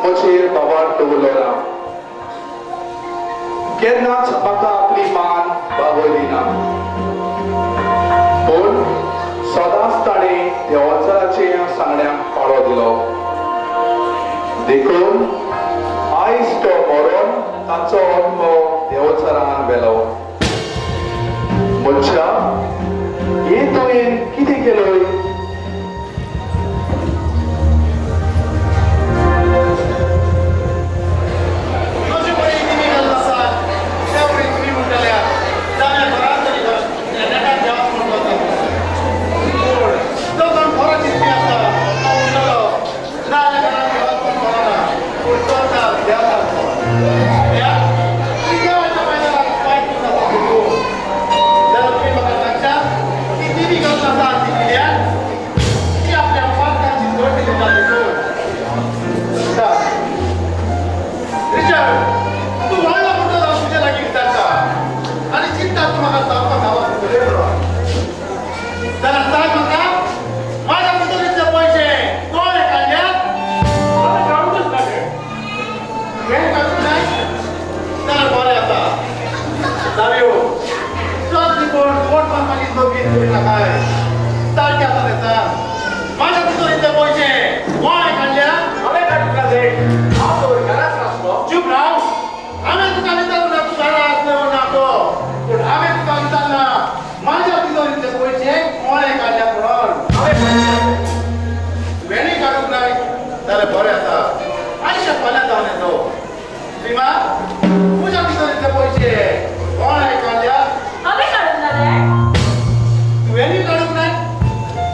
म्हजेर बाबार दवरलो ना केन्नाच म्हाका आपली मान बागयली ना पूण सदांच ताणें देवाचराचे सांगण्याक पाळो दिलो देखून आयज तो मरोन ताचो आत्मो देवचरान वेलो म्हज्या हे तुवें कितें केलोय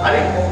आणि किती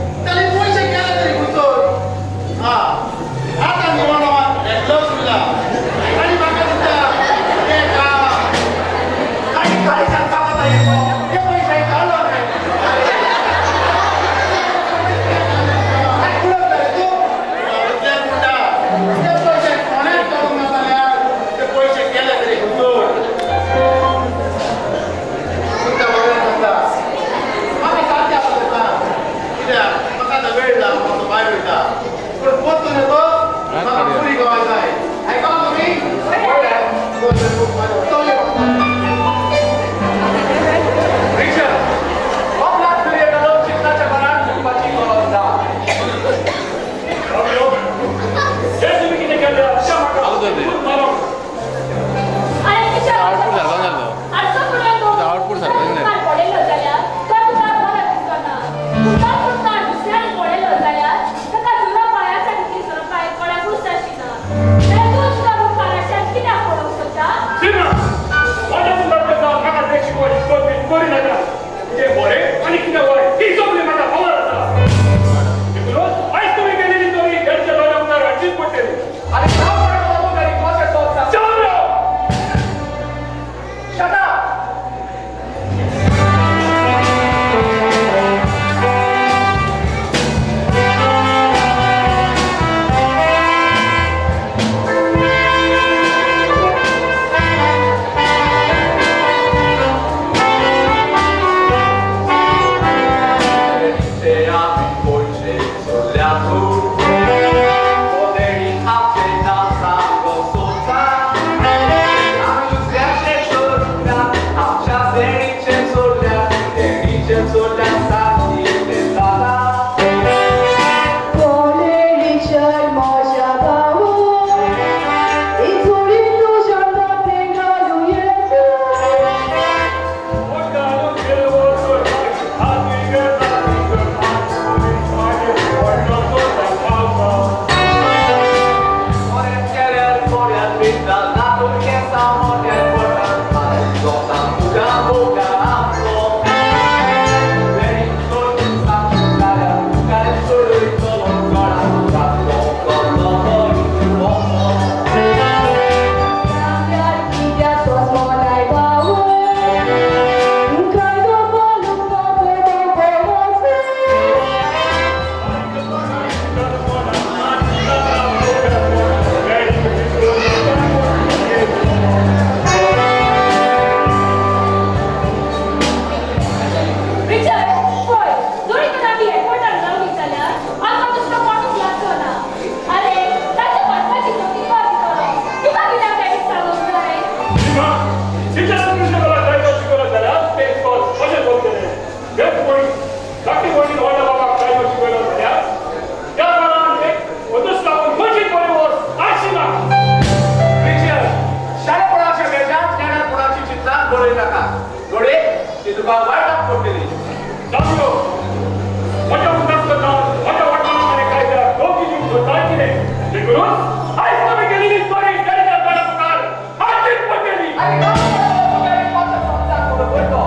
म्हणून आईच तुम्ही केलेली चोरी गरीब पुकार आजच पडलेली आणि गरीब माणसं समजा थोडं बोलतो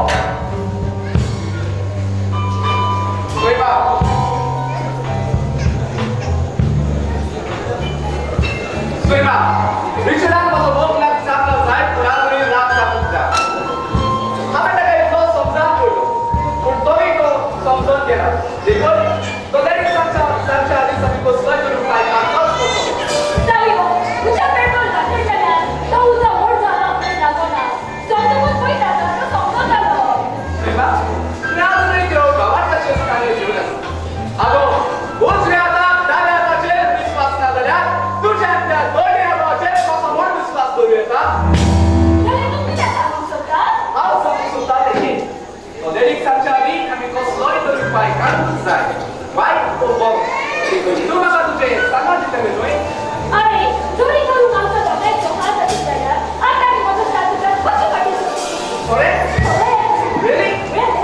रिक्षादार माझं बोक लाग सापला साहेब कुणावरी राग सापून जा आम्ही तर काही तो समजावून बोललो पण तोही तो समजून गेला देखील तो गरीब सांगच्या आधी सभी को स्वच्छ करून काय कामच करतो जाऊ हो तुझ्या पेट्रोल टाकले गेल्या तो उजा मोड झाला आपले लागोना समजून पण टाका तो समजून आलो श्रीमा तुम्ही अजूनही देऊ गावात कसे चांगले जीवन अगो बोच रे आता डाव्या हाताचे विश्वास ना झाल्या तुझ्या त्या दोन्ही हाताचे माझा मोड विश्वास करू येतात त्याला तुम्ही काय सांगू शकता हाव समजू सुद्धा देखील तो गरीब सांगच्या आधी आम्ही कसलोही तरी पाय काढून जाय वाईट तो बघ तू मला तुझे सांगा तिथे गेलोय अरे चोरी करून आमचा डोक्यात चोखा जाती गेल्या आता मी माझं साथीदार कशी काढू अरे अरे really really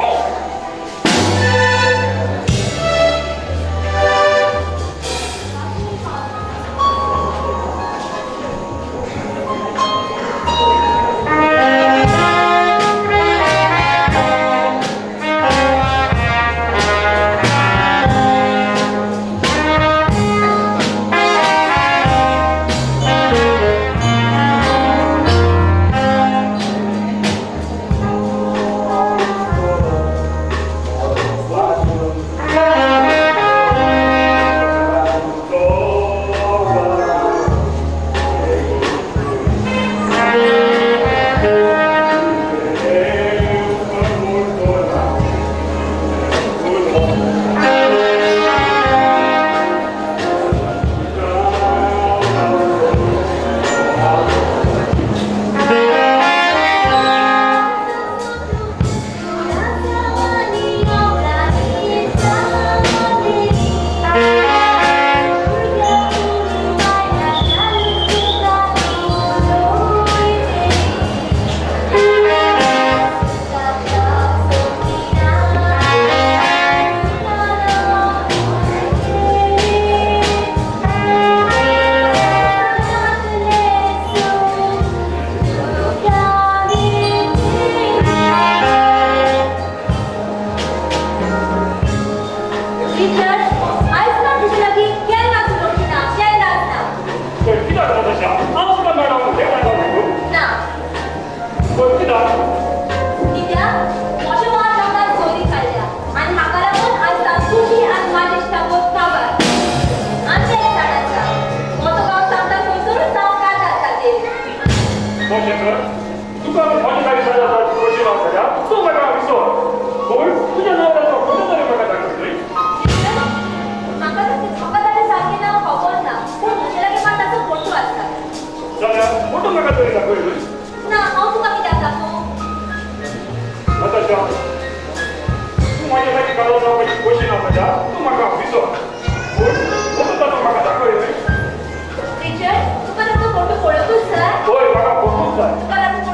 टीचर आज ना तुझी लगी केल ना तू लोकी ना केल ना तर किती तशा आमचा मॅडम हे काय ना पण किती कित्या मोठे मान लोकांक चोरी काढल्या आणि म्हाका लागून आज तांतुशी आणि माझे स्टाफोक काबार आमच्या एक झाडाचा मोठो गाव सांगता खंयसरूच जावं काय जाता ते मोठेकर तुका माझी गाडी साजा कशी वापरल्या तू मला विसर बोल तुझ्या नावाचा कुठे तरी मला दाखवतोय म्हाका ताणें सारकें नांव खबर ना पूण म्हजे लागीं मात ताचो फोटो आसता जाल्यार फोटो म्हाका तरी दाखयलोय ना हांव तुका कित्याक दाखोवं नताशा तू माझ्यासाठी काढून जावपाची कशी ना म्हज्या तू म्हाका विसर बोल फोटो ताचो म्हाका दाखयलोय टीचर तुका ताचो फोटो पळोवंकूच जाय होय म्हाका फोटोच जाय तुका ताचो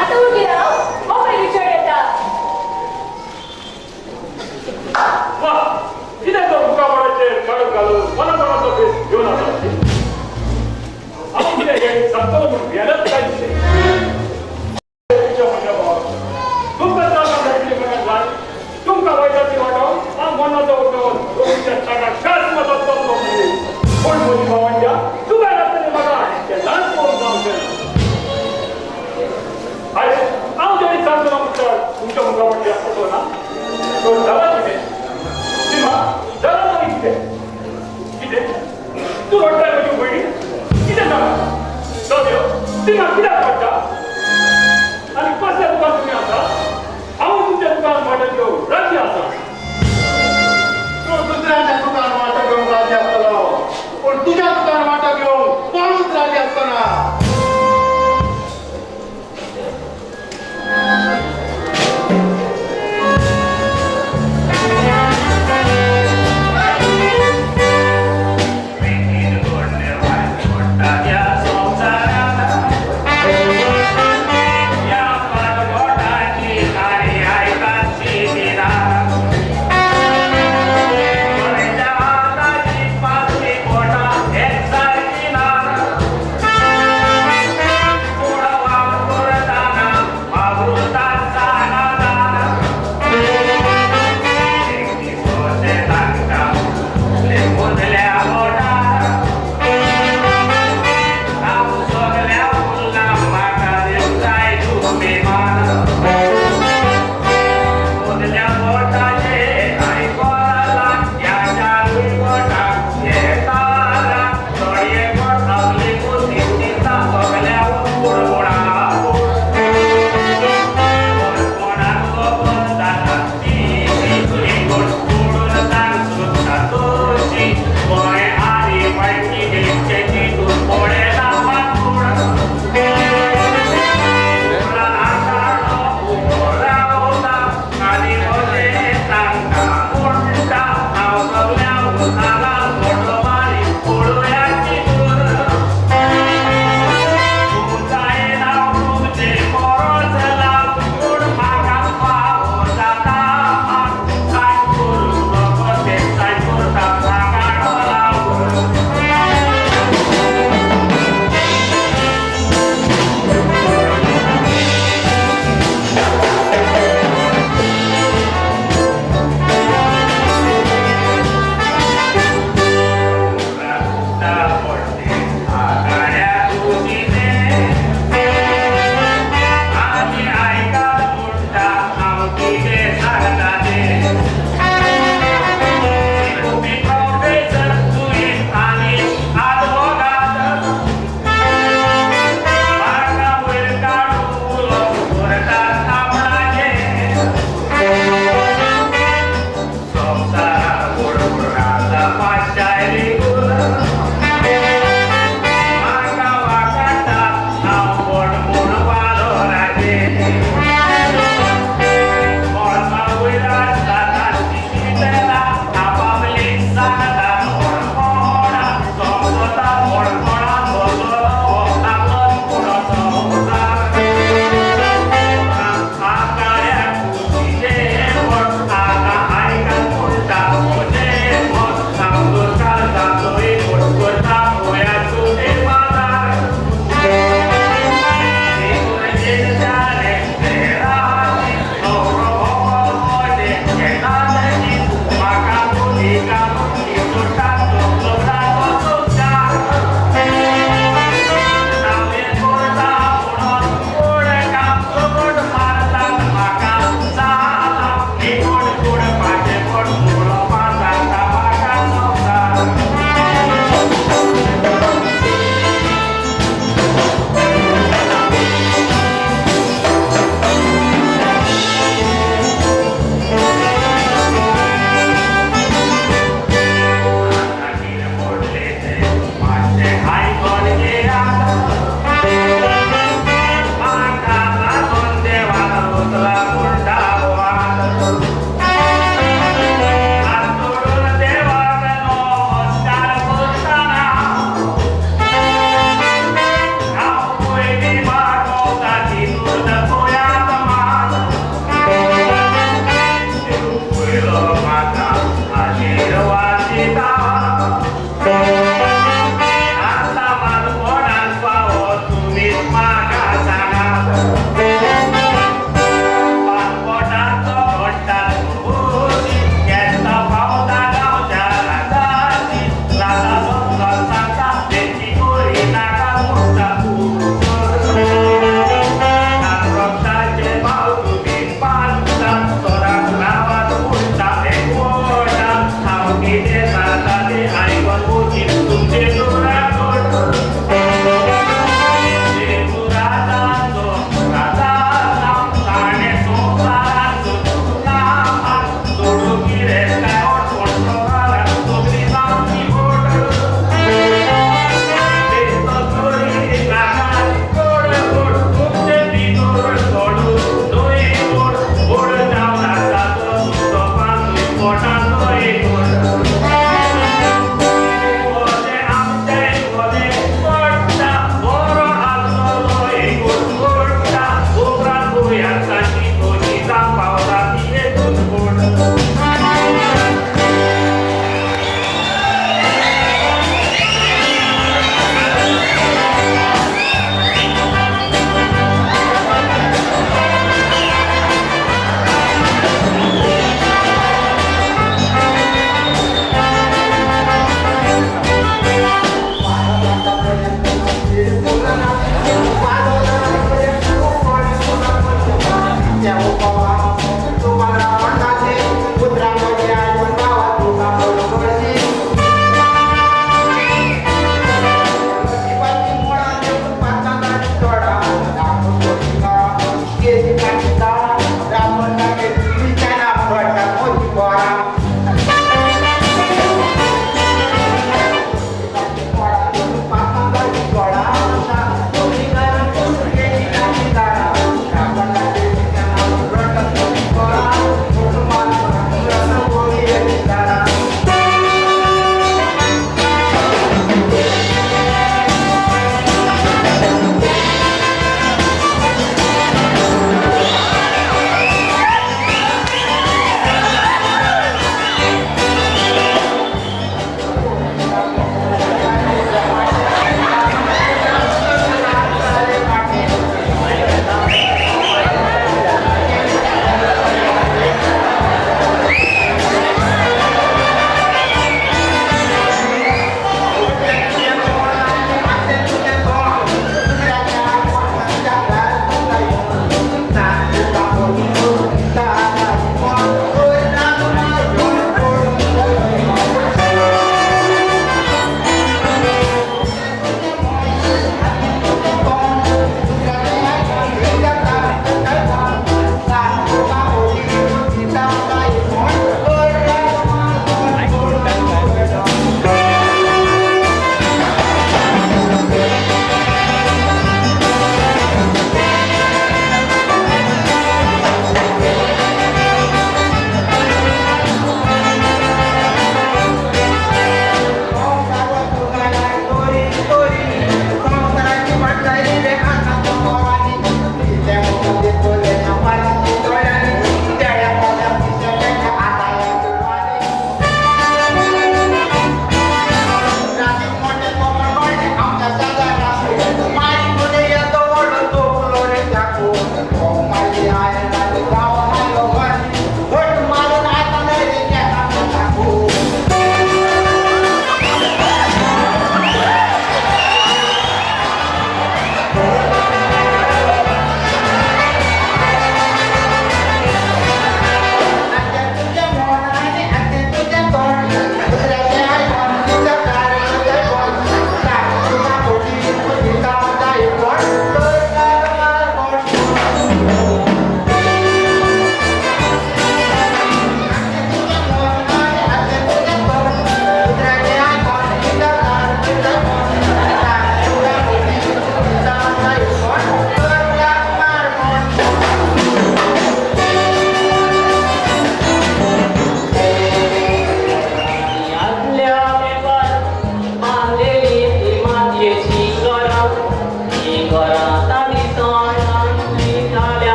आता उभी राहा मग पहिली चढ येता वा किती तो मुकावाड्याचे कडक घालून मला कोणाचा बेस घेऊन आला आपण किती हे संपलं म्हणून यालाच काय दिसते तुमचा त्रास भेटले मला तुमका वैद्याची वाटाव आणि मनाचा उठाव तुमच्या सगळ्या शास मतात करतो कोण मोठी भावांच्या तू काय राहते बघा त्या लहान कोण जाऊ अरे आव जरी सांगतो ना म्हटलं तुमच्या मुखामध्ये असतो ना तो जरा तिथे सीमा जरा नाही तिथे तिथे तू वाटताय म्हणजे बहिणी तिथे जा जाऊ सीमा किती वाटता आणि कसल्या दुकान तुम्ही आता आम्ही तुमच्या दुकान वाटत घेऊ राज्य असा तो दुसऱ्याच्या दुकान वाटा घेऊन राजे असताना पण तुझ्या दुकान वाटा घेऊन पळून राजे असताना Hey!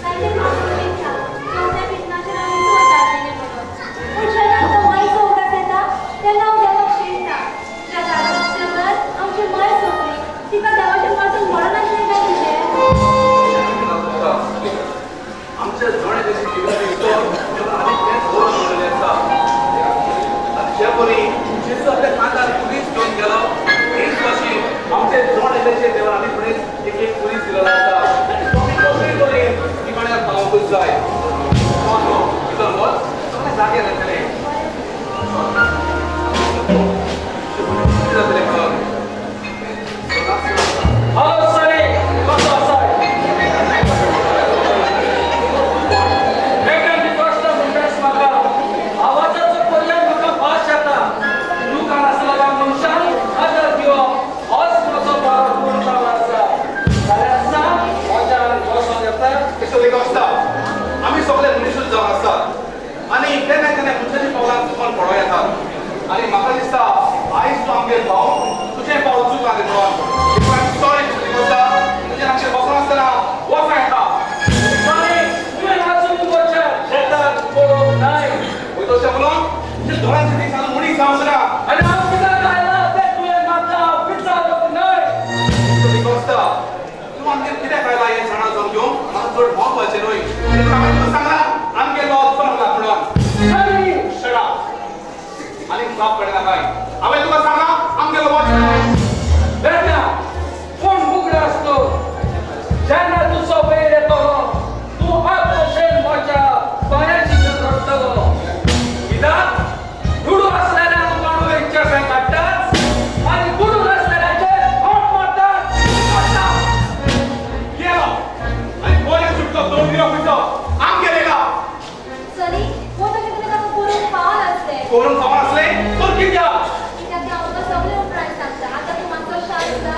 Thank you. कोणी शिस्त आपल्या खानदार पुलीस घेऊन गेलो हीच अशी आमचे दोन येण्याचे देवा आम्ही पुढे एक एक पुलीस दिलेला होता आणि तो मी नोकरी कोणी ठिकाण्यात पावतच जाय इथं मत सगळे जागे राहतले हॅलो सरे कसं असाय वेगळी गोष्ट म्हणतेस म्हाका आवाजाचो पर्याय म्हाका भास येता तूं कान आसलेल्या मनशान आदर दिवप होच म्हजो बारो पूर्ण काम आसा जाल्यार सांग मजान बसोन येता कशें एक आसता आमी सगळे मनीसच जावन आसतात आणि केन्ना केन्ना तुमच्या पावलांक चुकून पडो येतात आणि म्हाका दिसता आयज तूं आमगेर पावून तुजें पावल चुकला देखून सॉरी तुजें लागचें बसून आसतना वचूं येता सरे तुवें वाचून वचचें शेताक पळोवंक नाय वयता अशें म्हणून तुजें दोळ्यांचे दिसान मुडी जावंक ना आनी हांव कित्याक आयला तें तुवें म्हाका विचारूंक नाय एक आसता तूं आमगेर कित्याक आयला हें जाणा जावन घेवंक म्हाका चड महत्वाचें न्हय हांवें तुका सांगला आमगेर लॉज बनवला म्हणून सरे शडा आणि माफ कळना काय हांवें तुका सांगला आमगेर लॉज बेटा कोण मुगडा असतो जेन्ना तुजो वेळ येतलो तूं आपशेन म्हज्या पांयाची रडटलो कित्याक गुडू असलेल्या माणू यांच्या काय काडटात आनी गुडू नसलेल्याचे होट मारतात गेलो आणि बोले सुटतो दोन दिवस पितो आमगेर येला सरी मोठं किती ताका करून पावल असते कोरून खावन असले तर कित्याक कित्याक ते आमकां सगळे उपरांत सांगता आतां तूं मातसो शांत जा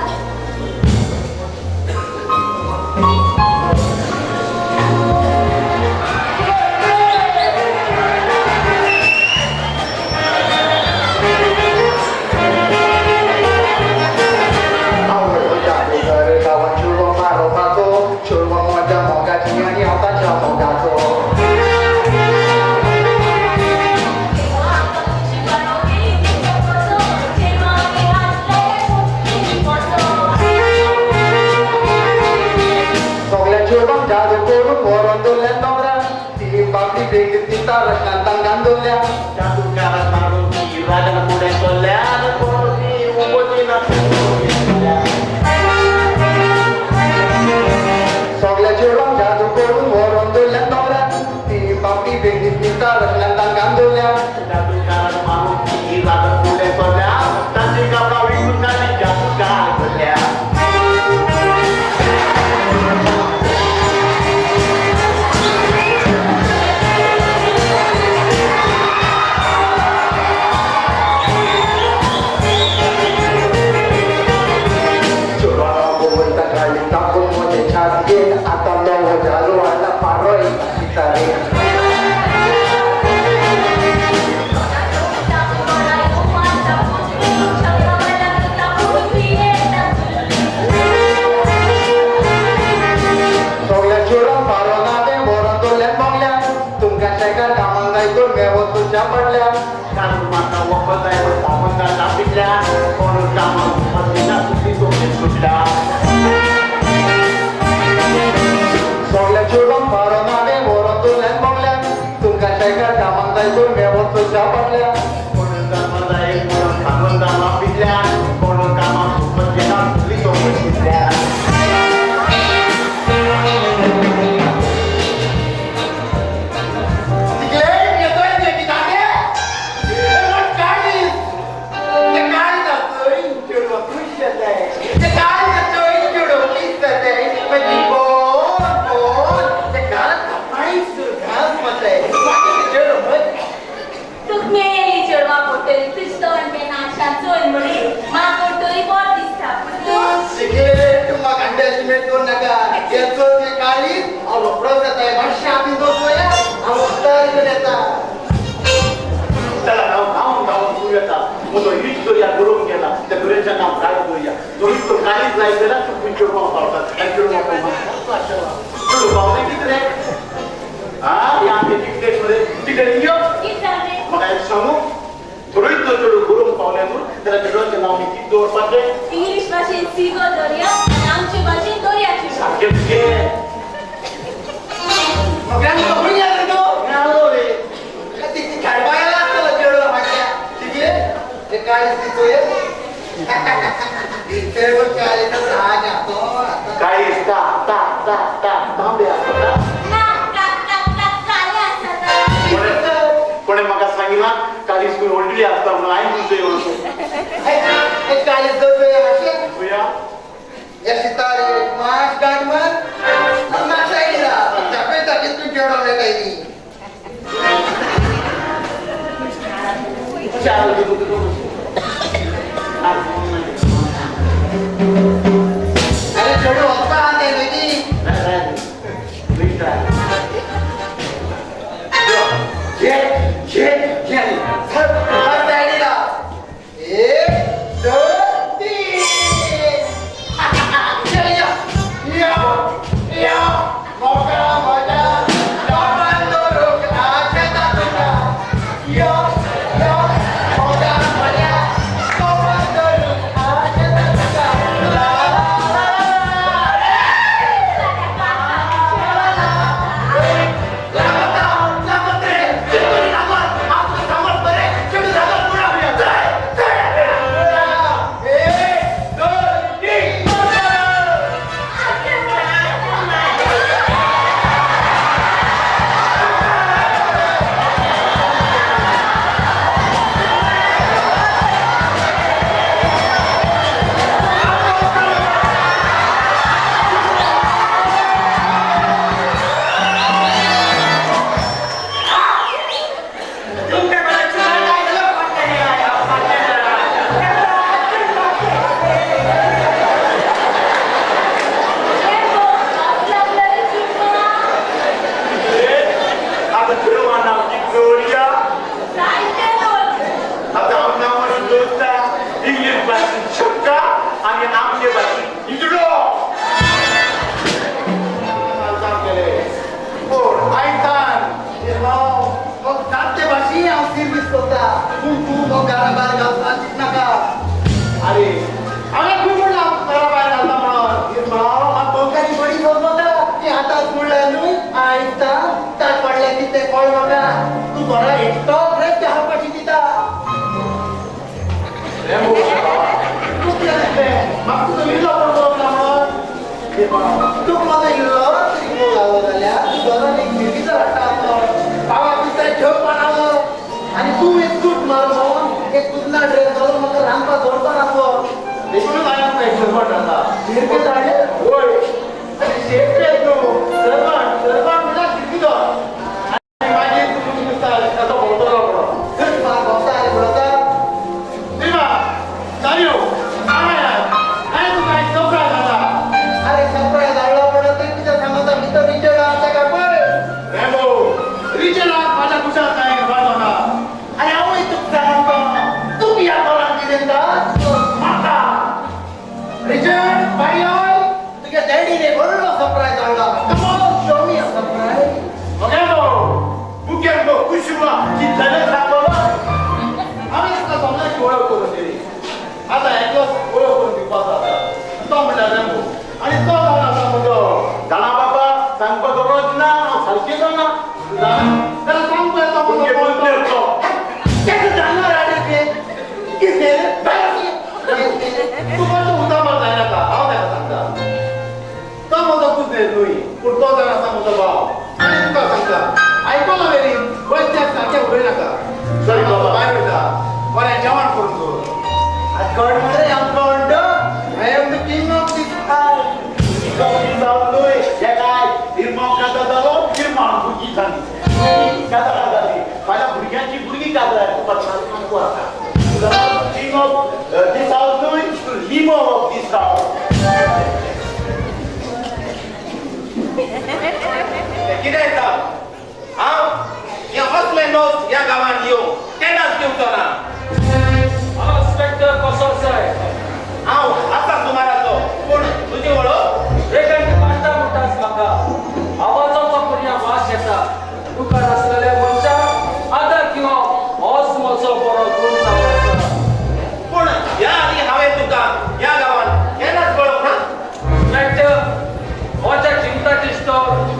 इंग्लिश भाषेत सीगो दर्या आणि आमचे भाषेत दर्याची खेळपायला असतं काळीस तांबडे असतात कोणी म्हाका सांगिना काळीस खंय व्हडली आसता म्हणून हांवें तुमचो येवन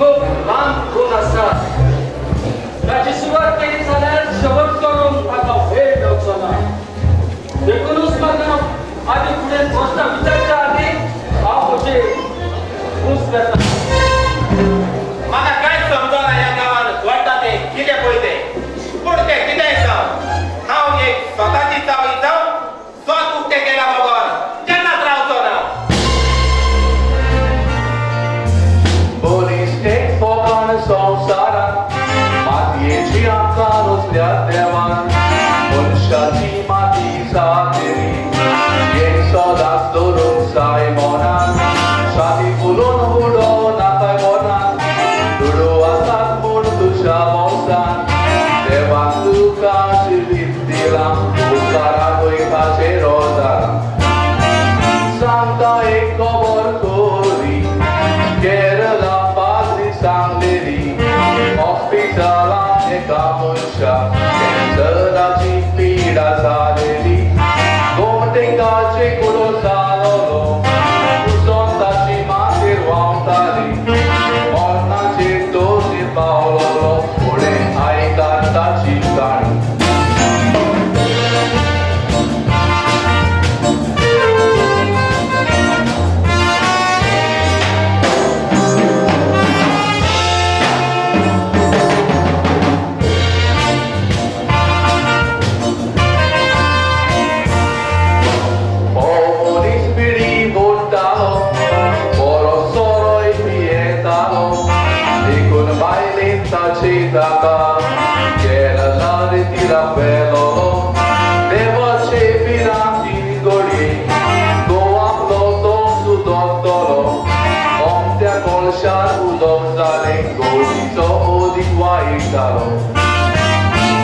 खूप लहान खून असतात Ieși acarosल्या देवान मनशाची माती सातेरी येई सदांच धरून साय मोनान छाती फुलोवन उडो नाकाय मोनान दुडू आसात म्हूण तुज्या वंशान देवान तुका जिवीत दिलां उपकाराक वयताचे रोजारां सांगता एक खबर कोरी केरला पाद्री सांगलेली हॉस्पिटलांत एका मनशाक कॅन्सराची पिडा जालेली गोमटेकाचे कुडो जालोलो कुसोन ताची माथेर व्हांवताली मरणाचेर दोशीर पावलोलो फुडें आयकात ताची काणी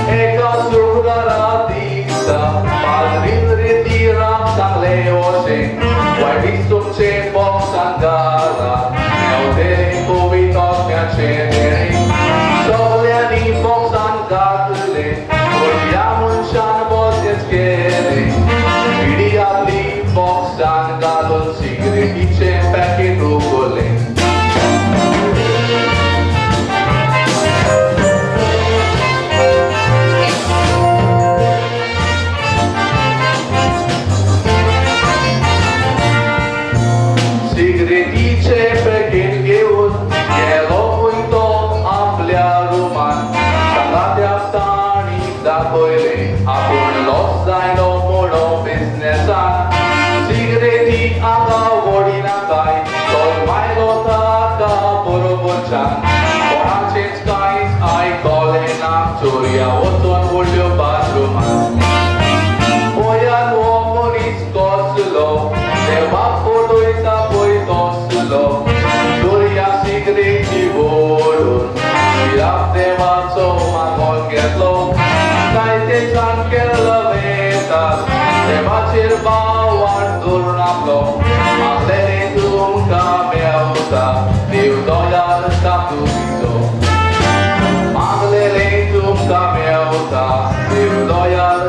Eka surgaratista, padrin retiram sang leosin, wadisum cepok sanggara, neoderi kubitos nyaceneri, sogliani pok sanggakule, kuryamun shan bosnes kere, vidiabli pok sanggalun sigri icem paket rugole. Apun los zaino mono businessan Sigreti aga vodina kai Sol mai lota ka borobochan Konachen skies I call in Victoria Oton volio badruman Oyan womonis kosulo Deva foto ita poi kosulo Gloria sigreti volun Mirap deva so magol getlo Kaite san kelavetas Deva cirbawan turnaplo Maglere tum kameuta Diu doyar statu biso Maglere tum kameuta Diu doyar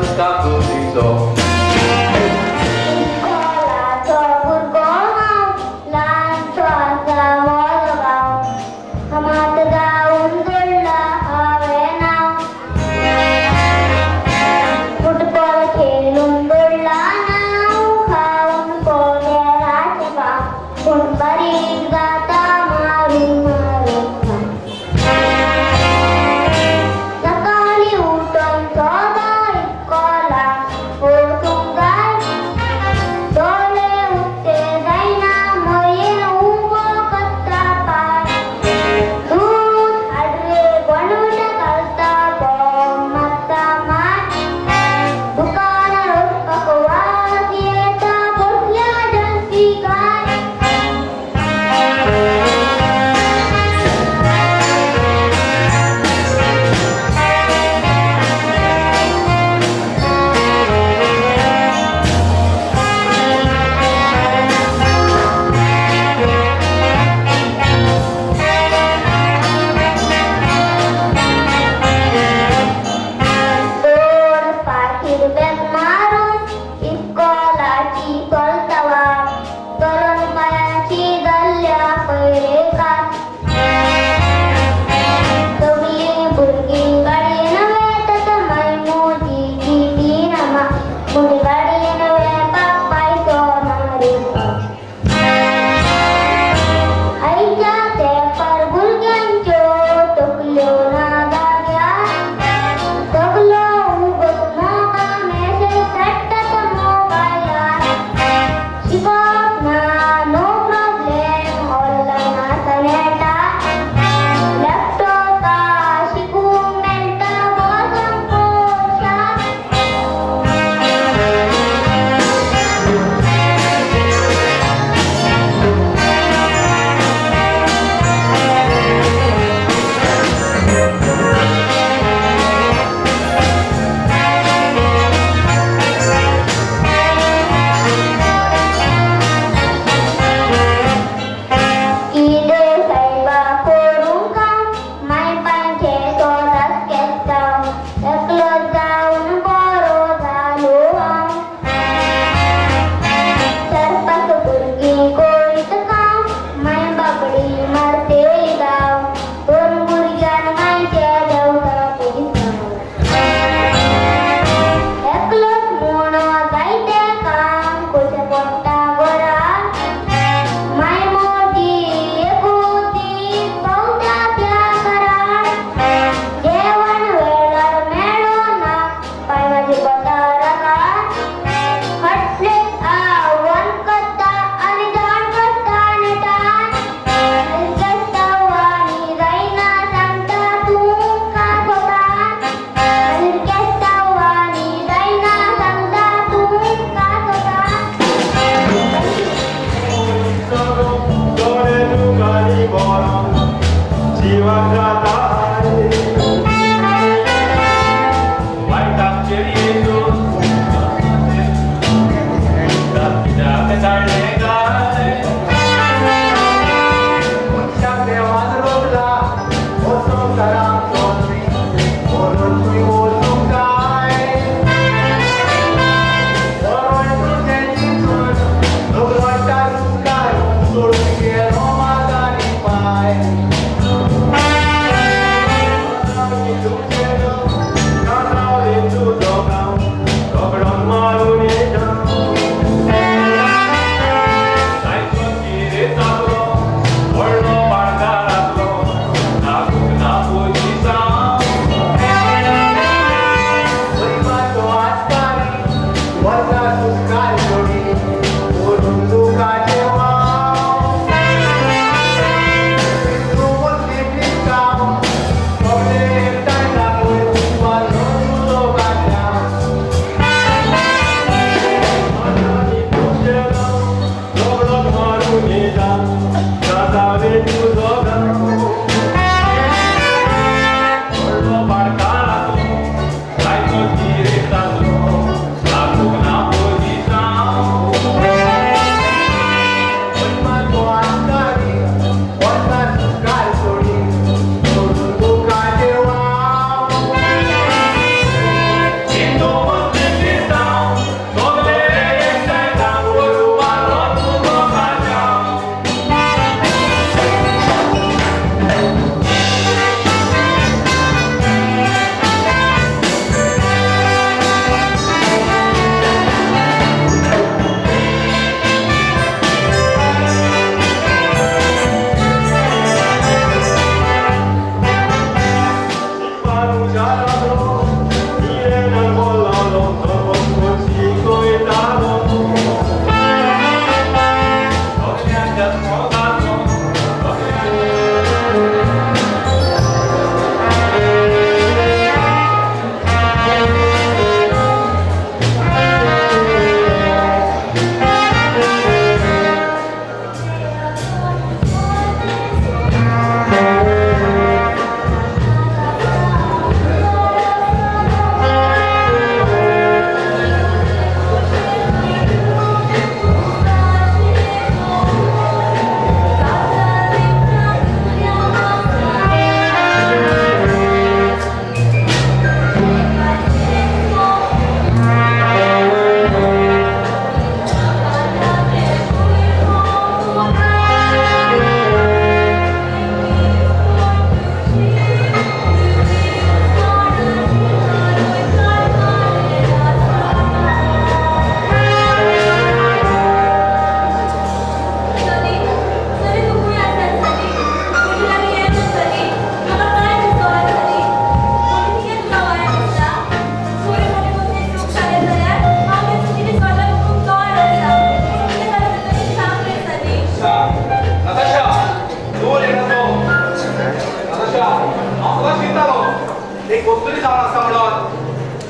एक गोष्टी जाऊन असा म्हणून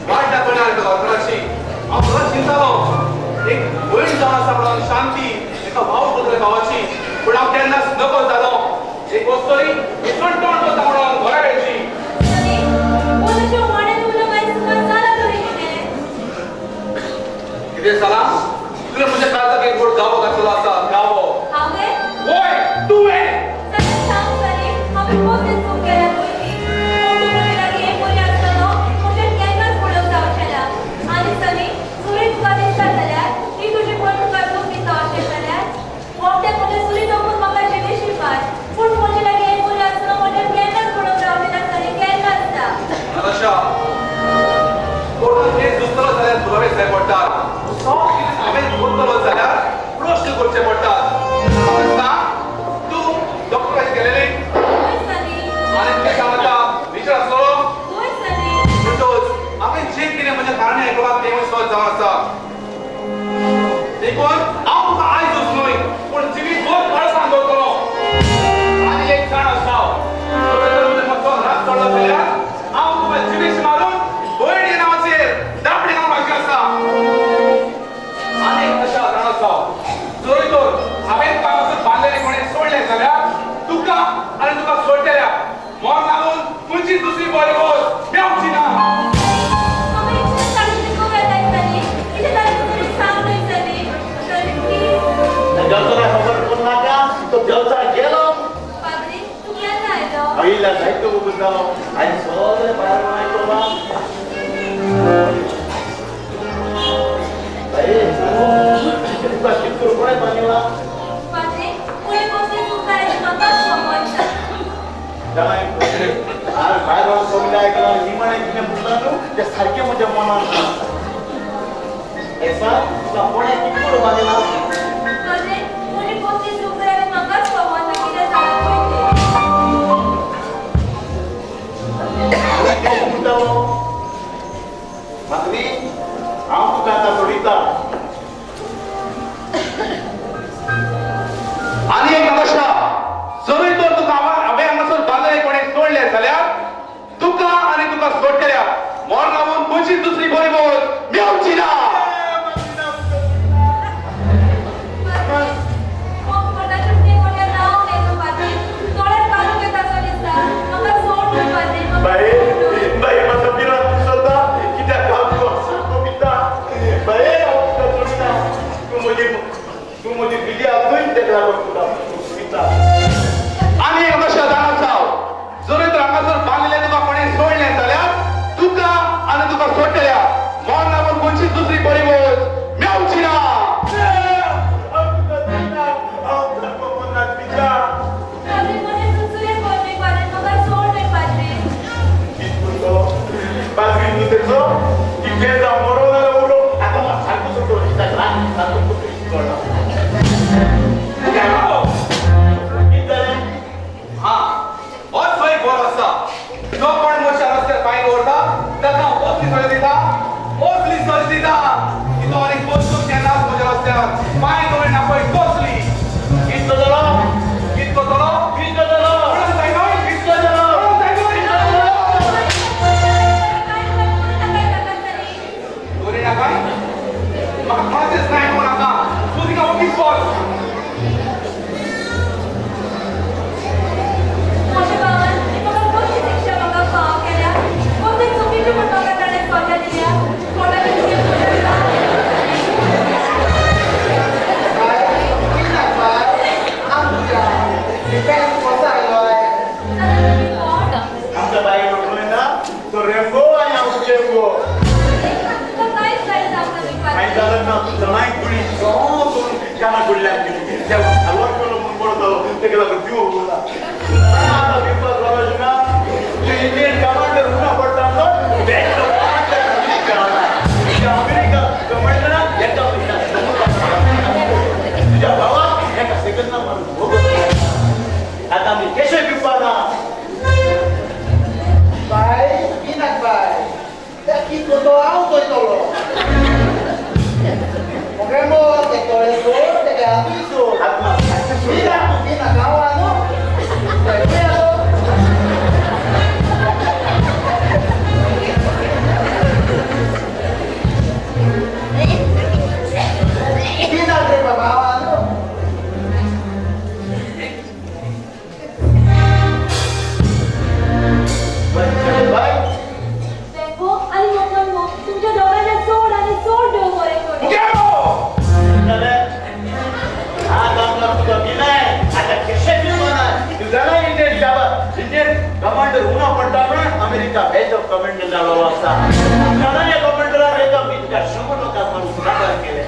वाट दाखवणार घराची तुला चिंतालो एक होईल जाऊन असा म्हणून शांती एका भाव बदल गावाची पण हांव केन्नाच नको जालो एक गोष्टी इतून तोंड करता म्हणून घरा घ्यायची सनी पोलिसो वाड्यात उलम काय सुमार झाला तरी किती साला तुला म्हणजे काळजाक एक गोड गावो घातलो असा गावो हावे होय तू आहे सनी सांग सनी हावे पोते चूक केल्या पयली फोटो लागी हे पोरी असताना म्हणजे केन्नाच पडूंक जावचेना आनी सनी सुरी तुका दिसता जाल्यार ती तुजी पण तुका चूक दिता अशें जाल्यार मोठे म्हणजे सुरी नोकून म्हाका जेणे शिकवाय पूण म्हजे लागी हे पोरी असताना म्हणजे केन्नाच पडूंक जावचेना सनी केन्नाच ना अशा कोर्टात केस दुसरो जाल्यार पुरावे जाय पडटात हांवें दोतलो जाल्यार प्रश्न करचे पडटात तू डॉक्टराक गेलेली होय सनी आनी तुका सांगता विचार आसलो होय सनी म्हणटच हांवें जे कितें म्हज्या कारणे आयकलां तें सॉल्व जावन आसा देखून हांव तुका आयजूच न्हय पूण जिवीत भर कळसां दवरतलो आनी एक जाण आसा म्हजो राग चडलो जाल्यार हांव तुका जिवीत मारून भयणी नांवाचेर दापडी घालपाची आसा आनी एक अशा जाण आसा जर तर हांवें तुका हांगासर बांदलेले कोणें सोडलें जाल्यार तुका आनी तुका सोडलेल्या मोर लागून खंयची दुसरी बरी गोष्ट मेवची ना हमें इच्छा साडी को करता सनी इथे तारी तुझे सामने सनी सनी प्लीज जलसा खबर कोण नाका तो जलसा गेलो पादरी तू केन्ना आयलो आईला जायतो बघून जालो आणि सगळे बाहेर माहिती बा तुका शिकूर कोणे बांधिला पादरी पुढे पोहोचले तू करायची म्हाका समजता जाय आज बाहेर राहून सगळे ऐकला निमाणे किने बोलला ते सारखे माझ्या मनात ऐसा तुला कोणे किती बांधिला पादरी पुढे पोहोचले तू करायची म्हाका समजता किती झाला पळते मागणी हांव तुका आतां सोडिता आनी एक नकाशा जरूय तर तुका हांवें हांगासर बांदलेले कोणें सोडले जाल्यार तुका आनी तुका सोडलेल्या मोर लागून खंयचीच दुसरी बरी गोष्ट मेवची ना मग पोटाचे ते कोणा नाव नेतो पादरी थोडे काढून घेता सो दिसता म्हाका सोड रे पादरी बाई माझा बिरात दिसता कित्याक हांव तुका सोडतो बिता बाई हांव तुका सोडिता तू म्हजी बिली आसूय तेका लागून तुका सोडिता आनी एक नकाशा जाण आसा जरूय तर हांगासर बांदलेले तुका कोणें सोडले जाल्यार तुका आनी तुका सोडलेल्या मोर लागून खंयचीच दुसरी बरी गोष्ट मेवची ना पादरी म्हणे सुसुरे बोलवे पादरी म्हाका सोड रे पादरी हां होच खंय बरो आसा जो कोण मनशां रस्त्यार पांय दवरता ताका ओसली सरी दिता ओसली सरी दिता की तो आनीक बसून केन्नाच म्हज्या रस्त्यार पांय दवरिना पळय कसली कितलो जालो कितलो जालो कितलो जालो म्हणून जायना कितलो जालो म्हणून जायना दवरिना काय म्हाका कोणाचेच नाही म्हणू नाका तूं तिका वकील बोल माझ्या बाबान म्हाका कशी शिक्षा म्हाका फाव केल्या कोणते चुकीचे पण म्हाका ताणें सजा दिल्या कोणाचे कितें बोलता आमच्या बाई ओळखलं ना तो रेंबो आणि आमचं रेंबो कांयच जायना जावना मी काही पादरी झालं ना तू जणाय कुणी सोडून काना गुडल्या गेली तेव्हा हलवट केलं मग बरं झालं ते गेला जीव बोला आता विश्वास लावायची ना ते इंडियन कमांडर उन्हा पडताना अमेरिका कमांडर एका तुझ्या भावा एका सेकंड आता मी Keshav पिप्पाना Pai, pinak pai. Daqui todo alto e tolo. Morremos de corazón, de aviso. आत्मा Mira, tu pinak kawan, no? एका बेस्ट ऑफ कमेंट झालो असा या कमेंटरान एका बिटका शंभर लोकांना म्हणून सुधाकर केले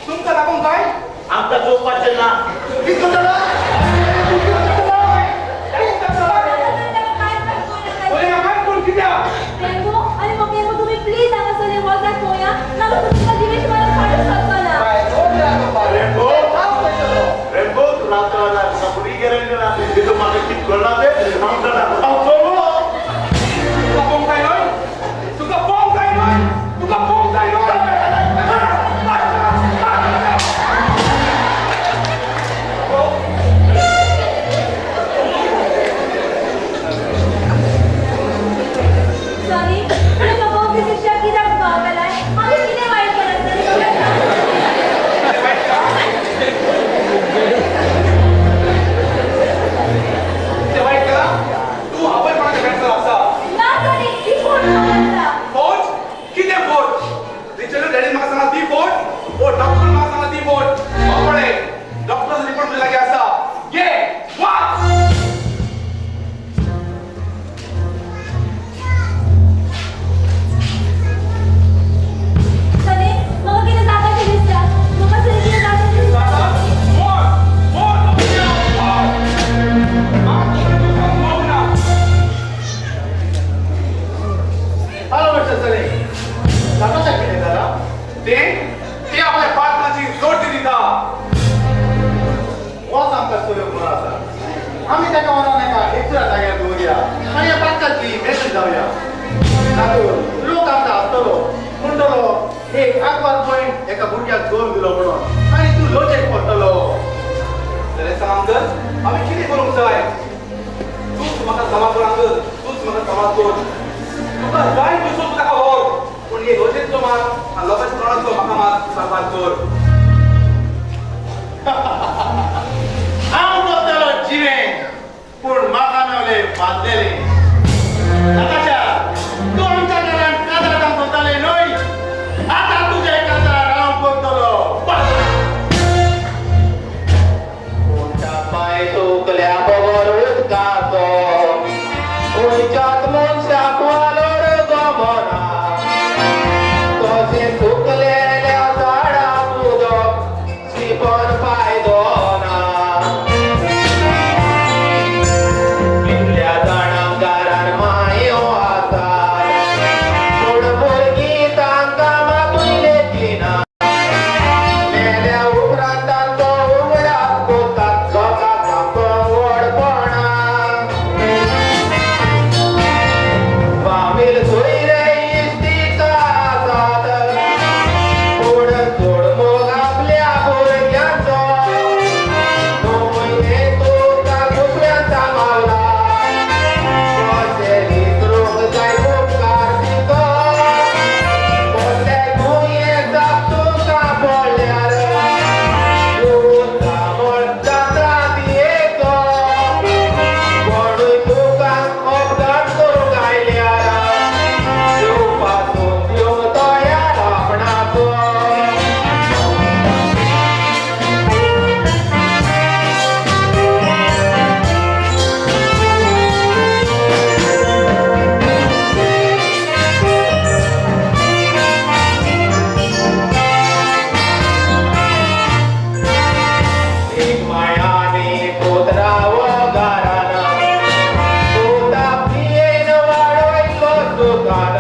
तुमचं दाखवून काय आमचा झोपाचे ना रेनबो आणि मग रेनबो तुम्ही प्लीज आमच्यासोबत वॉट्सअप होया ना तर तुमचा दिवेश मला काढू शकता ना रेनबो तुला तर सगळी गॅरंटी ना मी तुम्हाला किती करणार ते आमचा सॉरी आणि मग ऑफिस शिक्षा किती गावाला आम्ही किती वाईट ते वाईट करा तू आपण कोणाच्या भेटला असा ना सॉरी ती फोन मारला फोट किती फोट रिचर्ड डॅडी मला सांगा ती फोट ओ डॉक्टर मला सांगा ती फोट बापडे डॉक्टर रिपोर्ट दिला की असा ये वा सॉरी मग किती जागाची दिसता मग सॉरी किती जागाची दिसता हॅलो मिस्टर सरे दाखवता केले दादा ते आपल्या पाटणाची जोडती दिता वॉच आमका सोय पुरा असा आम्ही त्याका म्हणा नाही का एक्स्ट्रा जाग्यार दवरया आणि या पाटकातली मेसेज जाऊया तातूंत लोक आमकां हसतलो म्हणटलो एक अखबार पॉयंट एका भुरग्याक दोन दिलो म्हणून आणि तू लोचेक पडटलो जाल्यार सांग आम्ही किती करूंक जाय तूच म्हाका समा कर आंगल तूच म्हाका समा कर तुका जाय पयसो तुका व्हर पूण हे रोजेचो मार आनी लोकांच्या तोंडाचो म्हाका मार सांबाळ कर हांव करतलो जिवें पूण म्हाका मेवले बांदलेले नाताशा तूं आमच्या घरान काजरां काम करताले न्हय आतां तुजे काजरां रावंक करतलो कोणता पाय चुकल्या बगर उदकाचो खंयच्याच मनशाक वालोड गमना तशें सुकलेल्या झाडाक उदक शिंपण फायदो ना कितल्या जाणांक घरान मायो आसात पूण भुरगीं तांकां मातूय लेखिना मेल्या उपरांत तांचो उगडास कोतात लोकांक सामको व्हडपणा फामील सोयरे इश्टीक आसात पूण चोड मोग आपल्या भुरग्यांचो 9 म्हयने तुका दुसऱ्यान सांबाळला कशें विसरूंक जाय उपकार तिचो कसलें दुयेंसाक तुका पडल्यार तूं सांबाळ जात्रा तियेचो कोणूय तुका अपघात करूंक आयल्यार तूं पासून दिवंक तयार आपणाचो एक मायानी पोतरावो घरान तूं तापयेन वाडयलो दुकान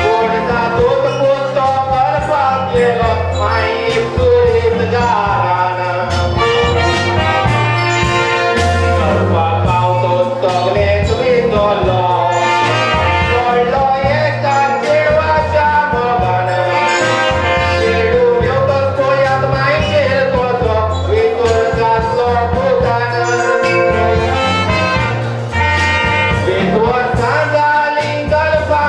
पूण तातूंत पुस्तो करपाक गेलो माई चुलीत गारान करपाक पावतो सगळेच विसरलो पडलो एका चेडवाच्या मोगान चेडू येवतच पळयात मायचेर कसो विसर घातलो भुतान 20 वर्सां जालीं गलपा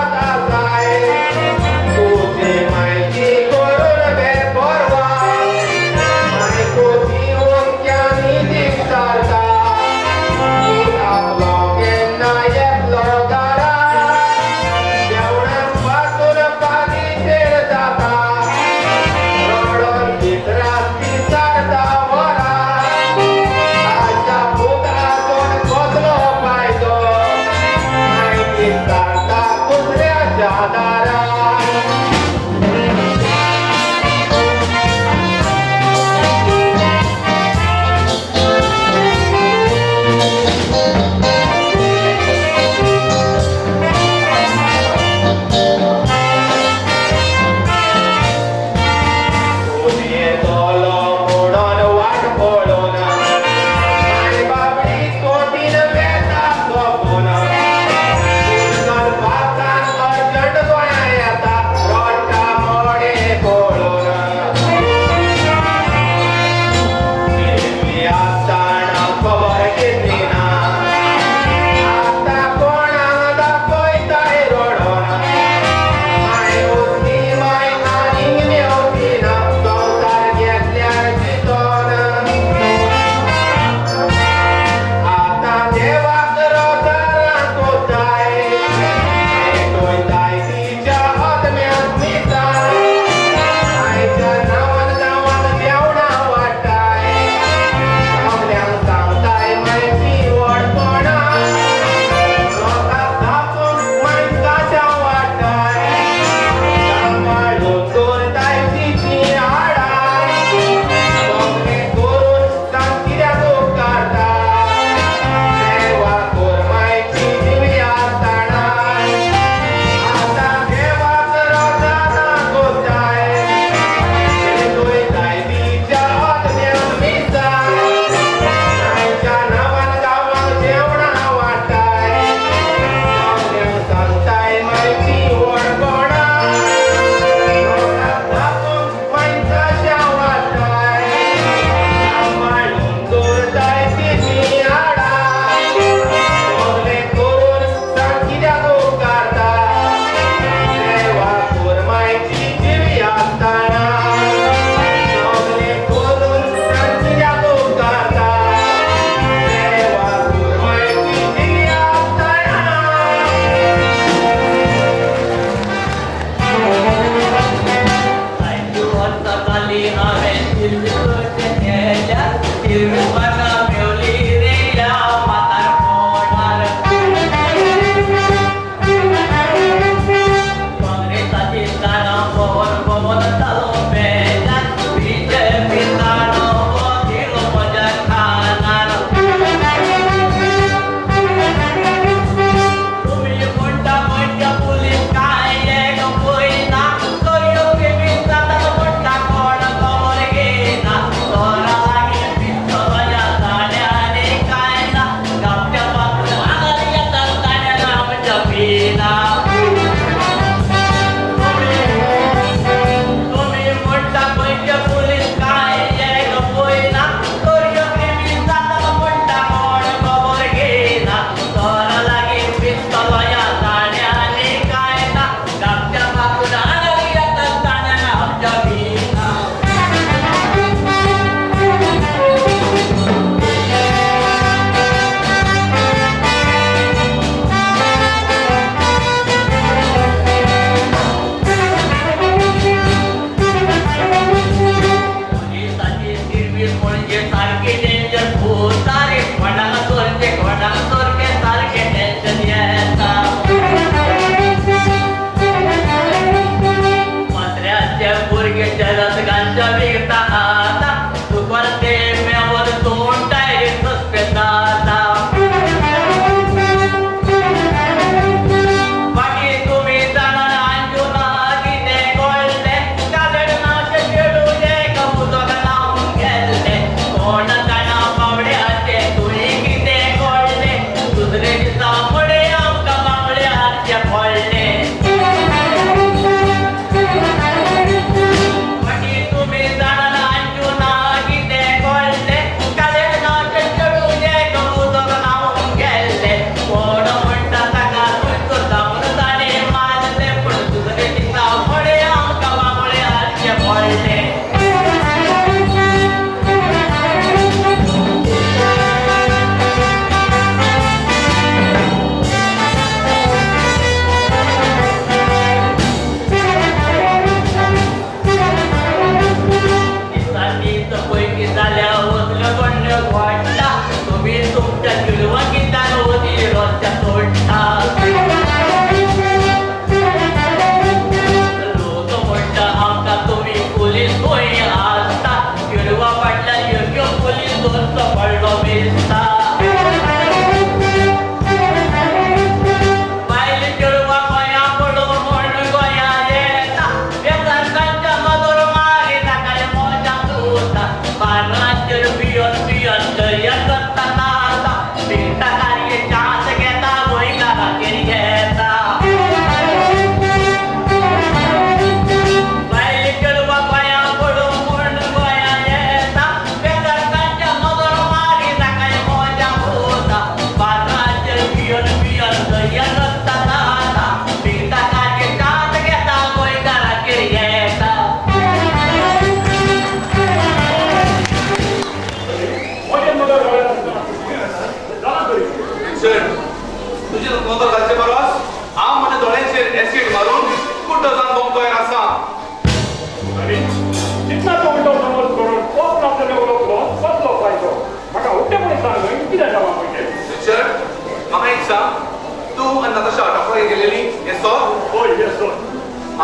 कडेन गेलेली येसो होय येस होय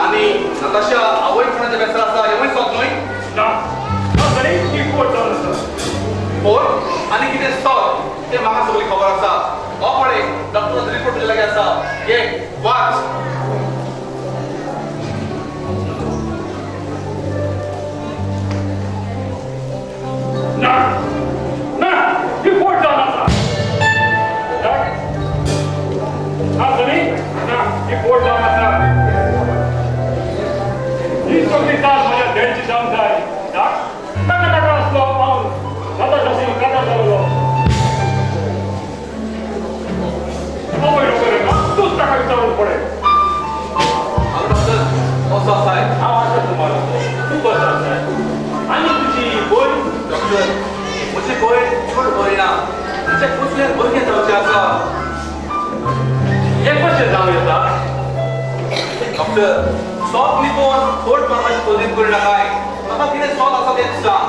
आणि नताशा आवय कोणाच्या बेसरा आसा हेवूय सोद न्हय ना सगळी ती पोट जावन आसा पोट आनी कितें सोद ते म्हाका सगळी खबर आसा हो पळय डॉक्टराचो रिपोर्ट तुजे लागीं आसा ये वाच ना ना ती पोट जावन आसा ना सगळी ना ती पोट जावन आसा ही सगळी तास माझ्या देडची जावन जाय ताका ताका आसलो हांव जाता तशी काटा जालो आवय वगैरे ना तूच ताका विचारून पळय हांव डॉक्टर कसो आसाय हांव आसा तुम्हाला तू कसो आसा आनी तुजी बोल डॉक्टर म्हजी भयण चड बरी ना तिचे कुसल्यार भुरगें जावचें आसा हे कशें जावं येता डॉक्टर सोद लिपोवन कोर्ट मारपाची कोजीत करूं नाकाय म्हाका कितें सोद आसा तें सांग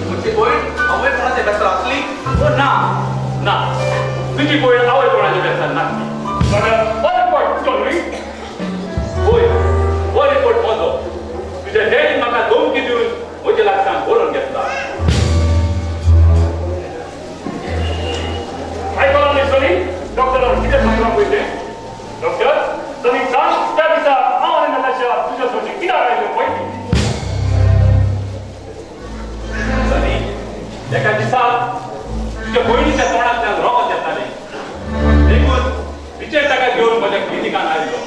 म्हजी भयण आवय कोणाच्या बेसरा आसली वो ना ना तुजी पळय आवय कोणाच्या बेसान नासली पण हो रिपोर्ट तुजो न्हय होय हो रिपोर्ट म्हजो तुज्या डॅडीन म्हाका धमकी दिवन म्हज्या लागसां बरोवन घेतला आयकलां न्हय सनी डॉक्टरान कितें सांगलां पळय तें डॉक्टर सनी सांग त्या दिसा हांव आनी नताशा तुज्या सोबती कित्याक आयल्यो पळय सनी एका दिसा तुज्या भयणीच्या तोंडांतल्यान रोगत येतालें देखून विजय ताका घेवन म्हज्या क्लिनिकान आयलो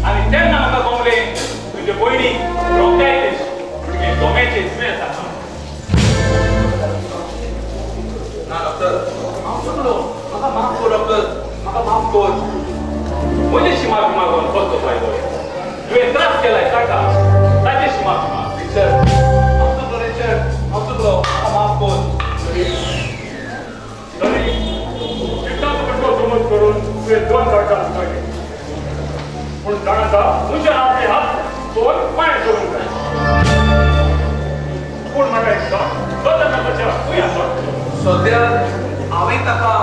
आनी तेन्ना म्हाका कळलें तुजे भयणीक ब्रोंकायटीस म्हणजे दोमेचे दुयेंस आसा ना डॉक्टर हांव चुकलो म्हाका माफ कर डॉक्टर म्हाका माफ कर म्हजेशी माफी मागून कसलो फायदो तुवें त्रास केलाय ताका ताचेशी माफी माग रिचर्ड हांव चुकलो रिचर्ड हांव चुकलो म्हाका माफ कर तरी एकदाच पटको समज करून तुवें दोन फावटां चुकयले पूण जाणाता तुज्या आपले हात दोन पांय सोडून जाय पूण म्हाका एक सांग सद्या ताच्या खंय आसा सद्या हांवें ताका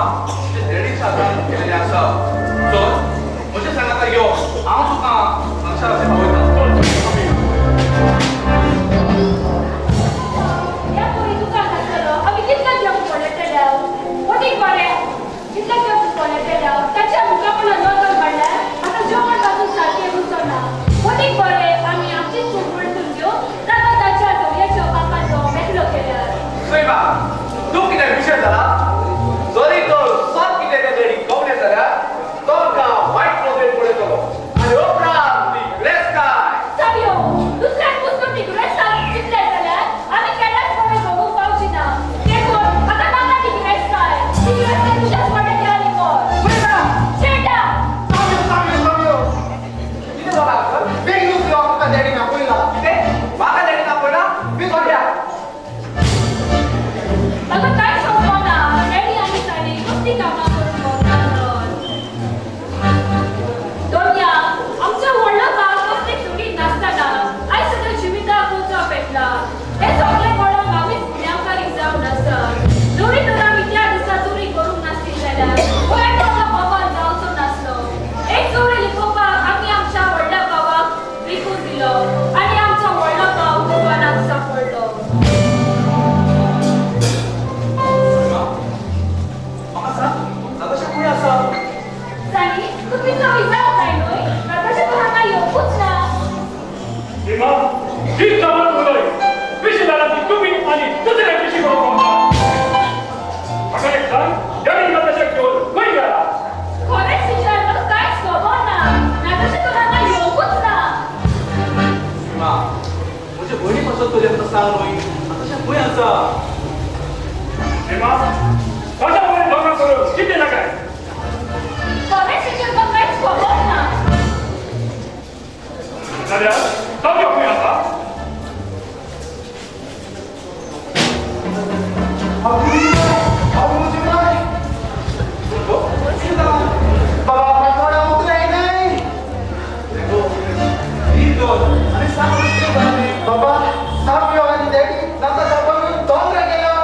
डॅडीच्या हातान केलेलें आसा सो म्हजें सांगाता यो हांव तुका संवसाराचें पावयता या पोरी दुकान आसतलो आमी कितले जेवण पडलेले वोटीक बरें कितले जेवण पडलेले ताच्या मुखापणान नजर पडल्यार आतां जेवण बाजून सारकें उरचो ना वोटीक बरें आमी आमचीच चूक वळखून घेवन ताका ताच्या धोयेच्या बापाचो मेकलो केल्यार सोयबा तूं कितें विशय जाला जरी तर सब कितें तें डॅडीक कळ्ळें जाल्यार तो आमकां वायट नदरेन पळयतलो आनी उपरांत ती ग्रेस्काय साबियो दुसऱ्याक पुस्तक डिग्रेसान चिंतले जाल्यार आमी केन्नाच बरें भोगूंक पावची ना देखून आतां नाका डिग्रेसाय डिग्रेसाय तुज्याच वाट्याचेर आनी कोण शेटा कितें जाला बेग न्यूज यो म्हाका डॅडीन आपयला कितें म्हाका डॅडीन आपयला बी सोड्या म्हाका कांय समजना डॅडी आनी साडी कसली कामां करून भोंवतात दोनया आमच्या व्हडलो भाव कसले चुकीत नासतना आयज सगळ्या जिविताक उजो पेटला हे सगळे पळोवन आमीच गुन्यांवकारी जावन आसा जोरी तर आमी त्या दिसा चोरी करूंक नासली जाल्यार हो एकटो बाबा जावचो नासलो एक चोरी लिपोवपाक आमी आमच्या व्हडल्या भावाक विकून दिलो आनी आमचो व्हडलो भाव दुकानाक सांपडलो म्हाका सांग नताशा खंय आसा सानी तुम्ही जाऊ जाय न्हय नाताशा तूं हांगा येवपूच ना विमा ही कामात उलय पिशी जाला ती तुम्ही आणि दुसऱ्या पिशी करून म्हाका एक सांग डॅडी नताशा घेवन खंय गेला खरेंच विचारलो कांयच खबर ना नाताशा तूं हांगा येवपूच ना सीमा म्हजे भयणी पासून तुजें आतां सांग न्हय नताशा खंय आसा विमा माझ्या मुळे लग्न करून किती नकाय खरेंच विचारलो कांयच खबर ना जाल्यार सगळ्यो खंय आसा बाबा पाठवडा उतराय नाही बाबा साप यो आणि डॅडी नंतर आपण दोन गेलो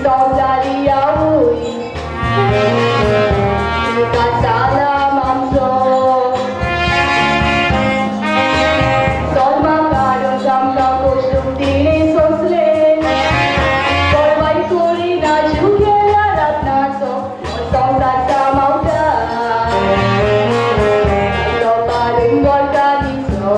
सौंदारी आवई तुका सालाम आमचो सोलमा काढून आमकां कोशूक तिणे सोंसले कळवाई कोळी नाजू गेला रत्नाचो संवसार सामावता तो पारून गोरकानीचो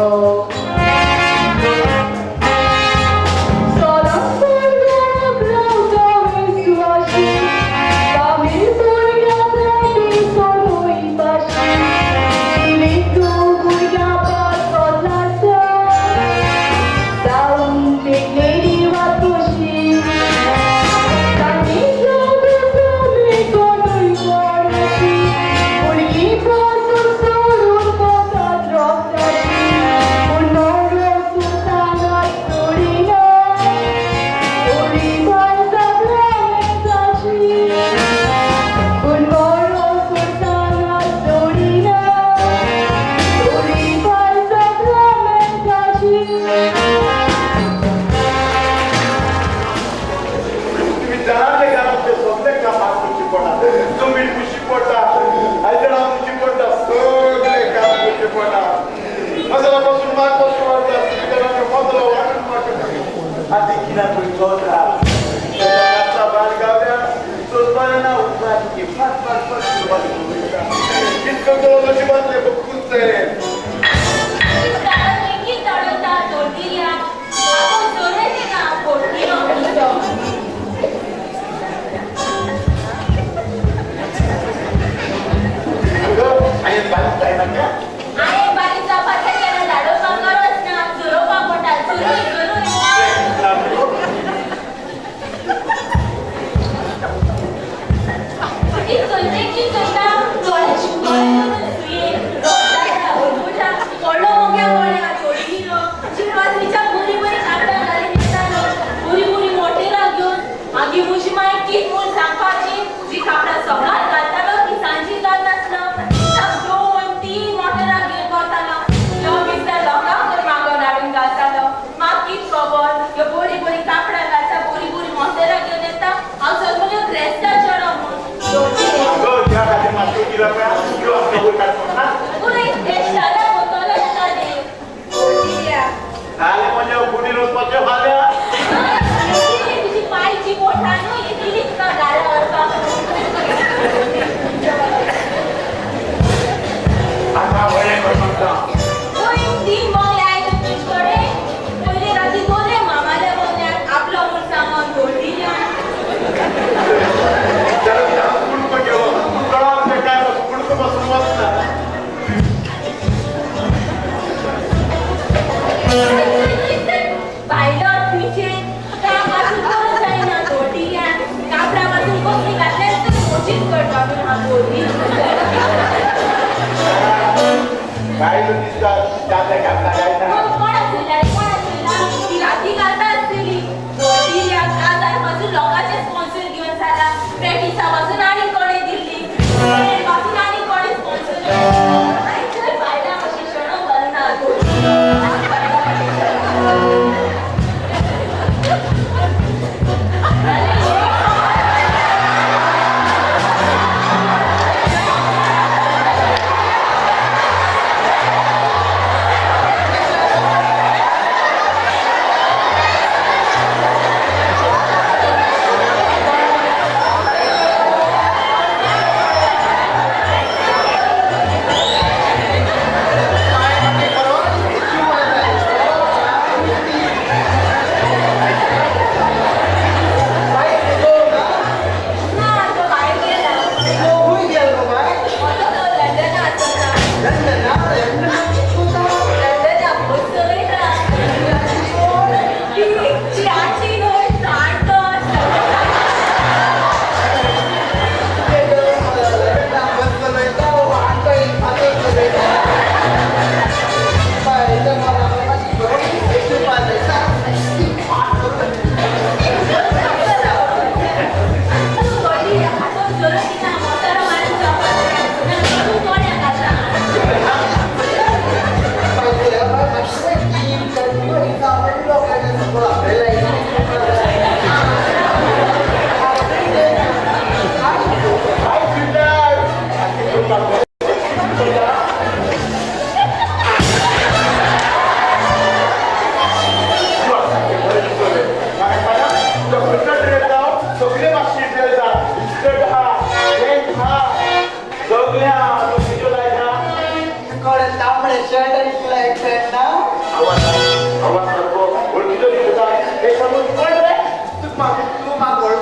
तुम्ही जाणारे घरातले सगळे कामात खुशी पडा तुम्ही खुशी पडता आयदळा खुशी पडता सगळे काम खुशी पडा मजलापासून मागपासून मजला वाटून वाटून आधी किना तुम्ही चौथा बाल गावल्या सोजबाऱ्यांना उठवायची की फाट फाट फाट सुरुवात इतकं तो नशिबातले बघूच आहे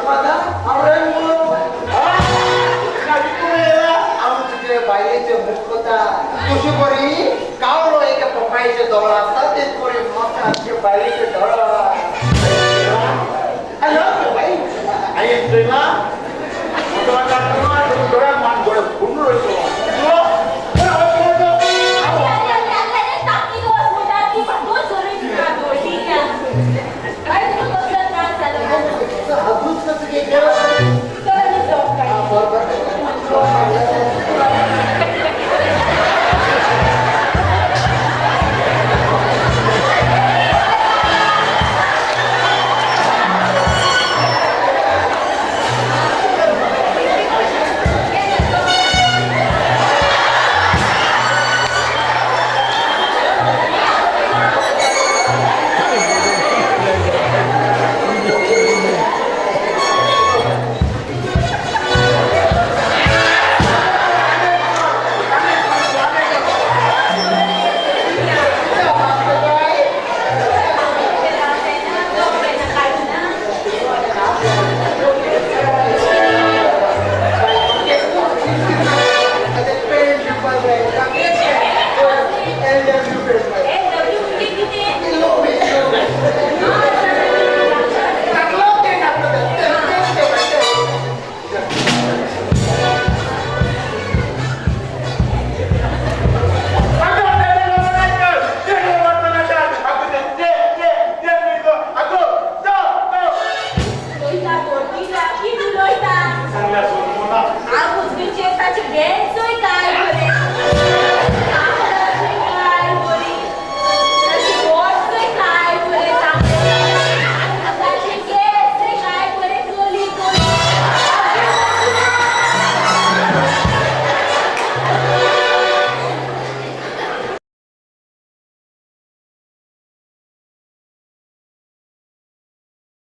माझा आमचे बायलेचे मुखता तुझी बरी कावलो एका पप्पाईचे डोळा असतात ते कोणी मोठा बायलेचे डोळा हॅलो